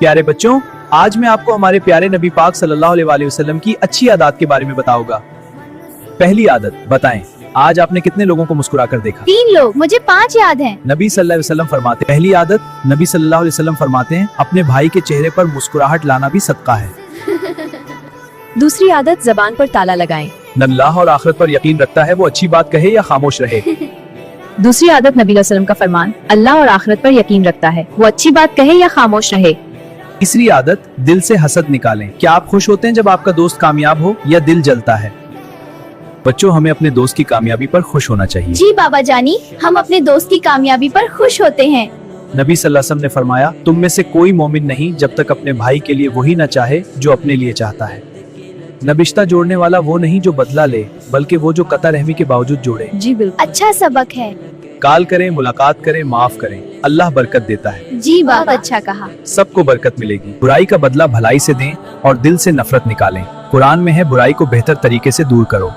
प्यारे बच्चों, आज मैं आपको हमारे प्यारे नबी पाक सल्लल्लाहु अलैहि वसल्लम की अच्छी आदत के बारे में बताऊंगा। पहली आदत बताएं, आज आपने कितने लोगों को मुस्कुरा कर देखा? 3 लोग, मुझे 5 याद हैं। नबी सल्लल्लाहु अलैहि वसल्लम फरमाते, पहली आदत नबी सल्लल्लाहु अलैहि वसल्लम फरमाते हैं, अपने भाई के चेहरे पर मुस्कुराहट लाना भी सदका है। दूसरी आदत जबान पर ताला लगाएं। न अल्लाह और आखिरत पर यकीन रखता है, वो अच्छी बात कहे या खामोश रहे। दूसरी आदत नबी वसल्लम का फरमान, अल्लाह और आखिरत पर यकीन रखता है, वो अच्छी बात कहे या खामोश रहे। तीसरी आदत दिल से हसद निकालें। क्या आप खुश होते हैं जब आपका दोस्त कामयाब हो या दिल जलता है? बच्चों, हमें अपने दोस्त की कामयाबी पर खुश होना चाहिए। जी बाबा जानी, हम अपने दोस्त की कामयाबी पर खुश होते हैं। नबी सल्लल्लाहु अलैहि वसल्लम ने फरमाया, तुम में से कोई मोमिन नहीं जब तक अपने भाई के लिए वही न चाहे जो अपने लिए चाहता है। नबिश्ता जोड़ने वाला वो नहीं जो बदला ले, बल्कि वो जो कता रहमी के बावजूद जोड़े। जी बिल्कुल। अच्छा सबक है। काल करें, मुलाकात करें, माफ करें, अल्लाह बरकत देता है। जी बाबा, अच्छा कहा। सबको बरकत मिलेगी। बुराई का बदला भलाई से दें और दिल से नफरत निकालें। कुरान में है, बुराई को बेहतर तरीके से दूर करो।